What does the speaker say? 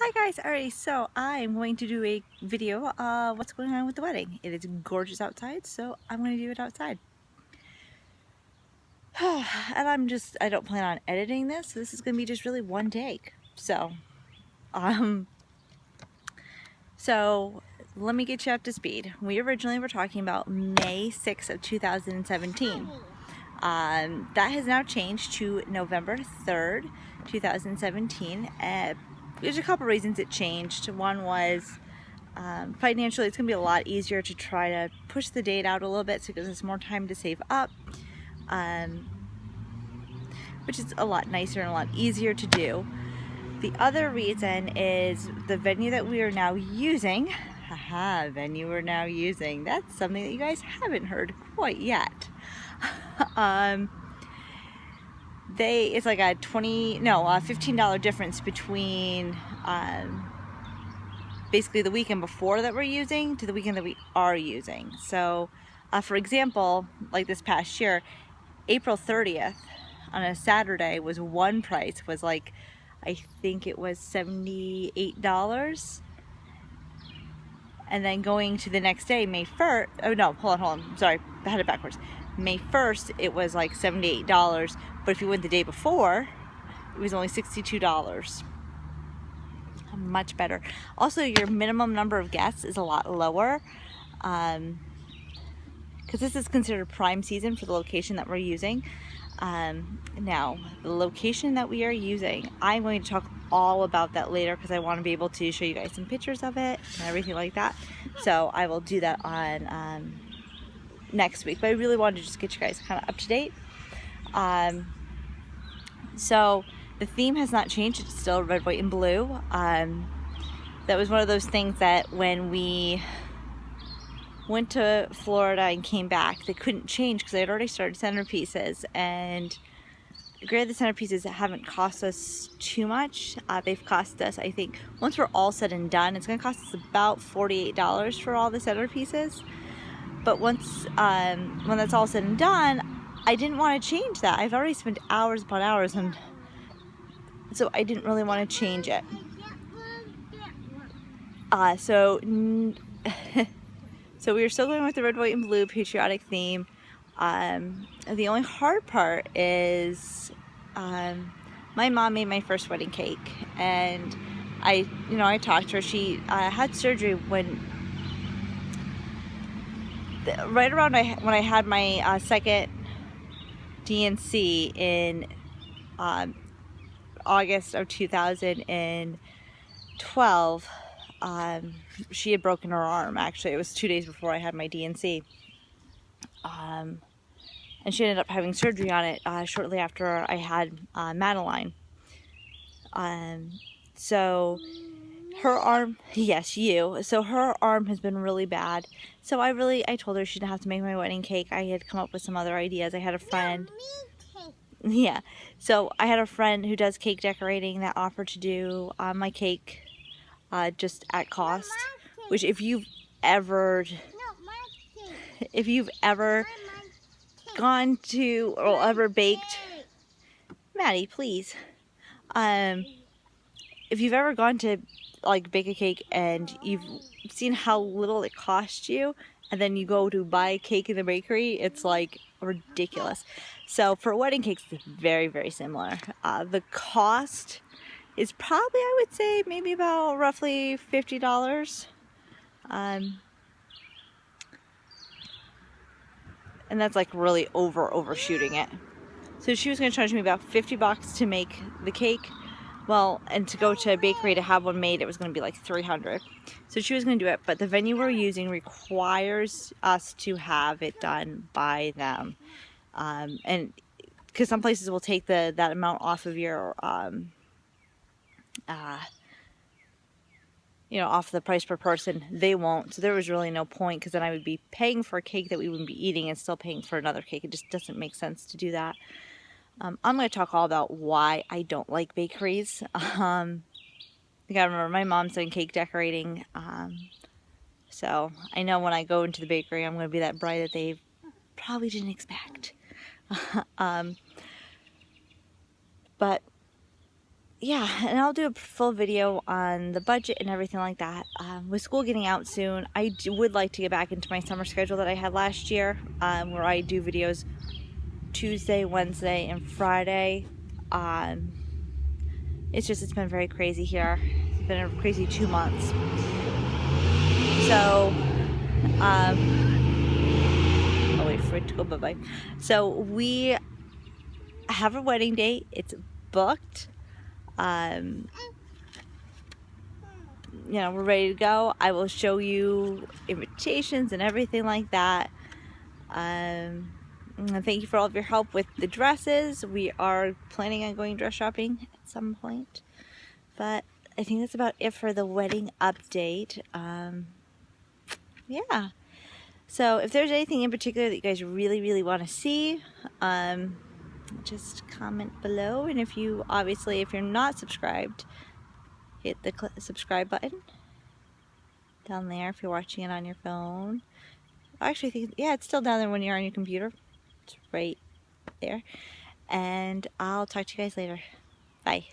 Hi guys, alright, so I'm going to do a video of what's going on with the wedding. It is gorgeous outside, so I'm going to do it outside. And I don't plan on editing this, so this is going to be just really one take. Um, so let me get you up to speed. We originally were talking about May 6th of 2017. That has now changed to November 3rd, 2017. There's a couple reasons it changed. One was financially, it's going to be a lot easier to try to push the date out a little bit so it gives us more time to save up, which is a lot nicer and a lot easier to do. The other reason is the venue that we are now using. Venue we're now using. That's something that you guys haven't heard quite yet. It's like a $15 difference between basically the weekend before that we're using to the weekend that we are using. So for example, like this past year, April 30th on a Saturday was one price, was like, I think it was $78. And then going to the next day, May 1st, oh no, hold on, I'm sorry, I had it backwards. May 1st, it was like $78, but if you went the day before, it was only $62. Much better. Also, your minimum number of guests is a lot lower, because this is considered prime season for the location that we're using. Now, the location that we are using, I'm going to talk all about that later because I want to be able to show you guys some pictures of it and everything like that. So I will do that on next week. But I really wanted to just get you guys kind of up to date. So the theme has not changed. It's still red, white, and blue. That was one of those things that when we went to Florida and came back, they couldn't change because they had already started centerpieces. And granted, the centerpieces haven't cost us too much. They've cost us, I think, once we're all said and done, it's going to cost us about $48 for all the centerpieces. But once, when that's all said and done, I didn't want to change that. I've already spent hours upon hours, and so I didn't really want to change it. So we are still going with the red, white, and blue patriotic theme. The only hard part is my mom made my first wedding cake, and I talked to her. She had surgery right around when I had my second D&C in August of 2012. She had broken her arm. Actually, it was 2 days before I had my D&C. And she ended up having surgery on it shortly after I had Madeline. So her arm, yes, you. So her arm has been really bad. So I told her she didn't have to make my wedding cake. I had come up with some other ideas. I had a friend. Yeah. So I had a friend who does cake decorating that offered to do my cake just at cost. Which if you've ever gone to or ever baked, Maddie, please. If you've ever gone to like bake a cake and you've seen how little it costs you, and then you go to buy cake in the bakery, it's like ridiculous. So for wedding cakes, it's very, very similar. The cost is probably, I would say, maybe about roughly $50. And that's like really overshooting it. So she was going to charge me about $50 to make the cake. Well, and to go to a bakery to have one made, it was going to be like $300. So she was going to do it, but the venue we're using requires us to have it done by them. And because some places will take that amount off of your, off the price per person, they won't. So there was really no point, because then I would be paying for a cake that we wouldn't be eating and still paying for another cake. It just doesn't make sense to do that. I'm going to talk all about why I don't like bakeries. You gotta remember, my mom's done cake decorating, so I know when I go into the bakery, I'm going to be that bride that they probably didn't expect. But yeah, and I'll do a full video on the budget and everything like that. With school getting out soon, I would like to get back into my summer schedule that I had last year, where I do videos Tuesday, Wednesday, and Friday. It's been very crazy here. It's been a crazy 2 months. So, I'll wait for it to go bye-bye. So we have a wedding date. It's booked. You know, we're ready to go. I will show you invitations and everything like that. And thank you for all of your help with the dresses. We are planning on going dress shopping at some point, but I think that's about it for the wedding update. Yeah, so if there's anything in particular that you guys really want to see, just comment below. And if you're not subscribed, hit the subscribe button down there if you're watching it on your phone. Actually, I think, yeah, it's still down there when you're on your computer. It's right there. And I'll talk to you guys later. Bye.